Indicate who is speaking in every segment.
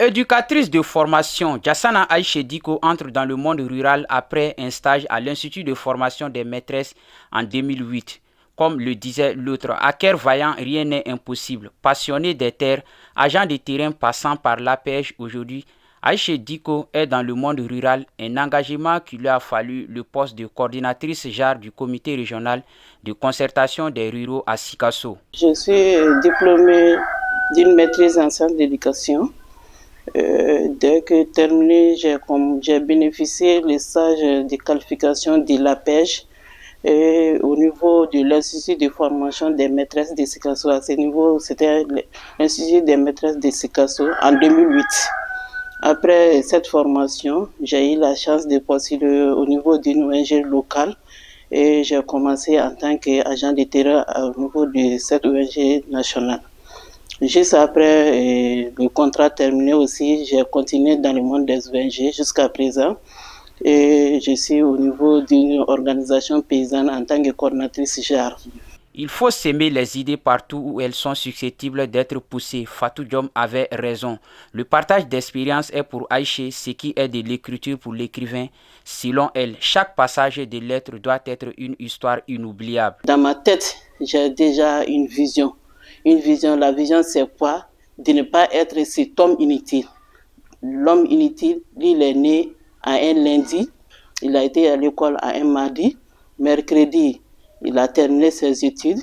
Speaker 1: Éducatrice de formation, Diassana Aïché Diko entre dans le monde rural après un stage à l'Institut de formation des maîtresses en 2008. Comme le disait l'autre, hacker vaillant, rien n'est impossible. Passionné des terres, agent de terrain passant par la pêche aujourd'hui, Aïché Diko est dans le monde rural, un engagement qui lui a fallu le poste de coordinatrice JAR du comité régional de concertation des ruraux à Sikasso.
Speaker 2: Je suis diplômée d'une maîtrise en sciences d'éducation. Dès que terminé, j'ai bénéficié du stage de qualification de la pêche au niveau de l'Institut de formation des maîtresses de Sikasso. À ce niveau, c'était l'Institut des maîtresses de Sikasso en 2008. Après cette formation, j'ai eu la chance de postuler au niveau d'une ONG locale et j'ai commencé en tant qu'agent de terrain au niveau de cette ONG nationale. Juste après le contrat terminé aussi, j'ai continué dans le monde des ONG jusqu'à présent. Et je suis au niveau d'une organisation paysanne en tant que coordinatrice JAR.
Speaker 1: Il faut s'aimer les idées partout où elles sont susceptibles d'être poussées. Fatou Diom avait raison. Le partage d'expérience est pour Aïché ce qui est de l'écriture pour l'écrivain. Selon elle, chaque passage de lettre doit être une histoire inoubliable.
Speaker 2: Dans ma tête, j'ai déjà une vision. La vision, c'est quoi? De ne pas être cet homme inutile. L'homme inutile, lui, il est né à un lundi, il a été à l'école à un mardi, mercredi, il a terminé ses études,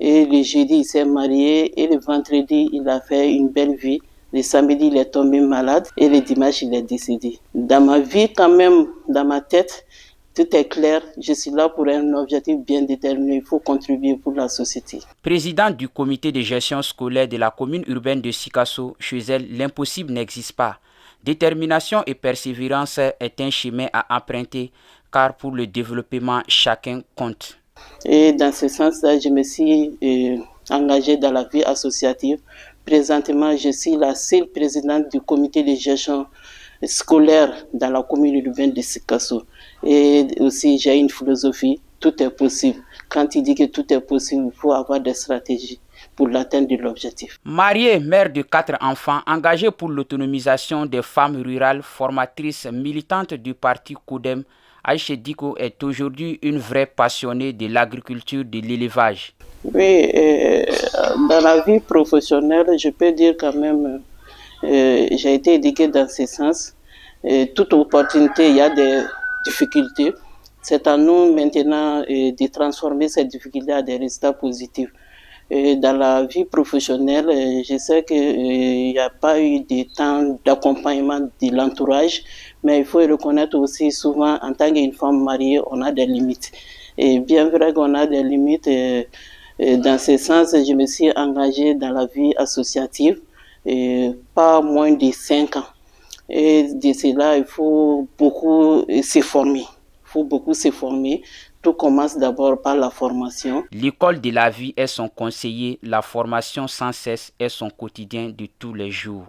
Speaker 2: et le jeudi, il s'est marié, et le vendredi, il a fait une belle vie. Le samedi, il est tombé malade, et le dimanche, il est décédé. Dans ma vie, quand même, dans ma tête, tout est clair, je suis là pour un objectif bien déterminé, il faut contribuer pour la société.
Speaker 1: Président du comité de gestion scolaire de la commune urbaine de Sikasso, chez elle, l'impossible n'existe pas. Détermination et persévérance est un chemin à emprunter, car pour le développement, chacun compte.
Speaker 2: Et dans ce sens-là, je me suis engagée dans la vie associative. Présentement, je suis la seule présidente du comité de gestion scolaire dans la commune urbaine de Sikasso. Et aussi, j'ai une philosophie, tout est possible. Quand il dit que tout est possible, il faut avoir des stratégies pour l'atteinte de l'objectif.
Speaker 1: Mariée, mère de 4 enfants, engagée pour l'autonomisation des femmes rurales, formatrice militante du parti CODEM, Aïché Diko est aujourd'hui une vraie passionnée de l'agriculture, de l'élevage.
Speaker 2: Oui, dans la vie professionnelle, je peux dire quand même, j'ai été éduquée dans ce sens. Toute opportunité, il y a des difficultés. C'est à nous maintenant de transformer ces difficultés à des résultats positifs. Dans la vie professionnelle, je sais qu'il n'y a pas eu de temps d'accompagnement de l'entourage, mais il faut reconnaître aussi souvent, en tant qu'une femme mariée, on a des limites. Et bien vrai qu'on a des limites, dans ce sens, je me suis engagée dans la vie associative, pas moins de 5 ans. Et de cela, il faut beaucoup se former. Tout commence d'abord par la formation.
Speaker 1: L'école de la vie est son conseiller, la formation sans cesse est son quotidien de tous les jours.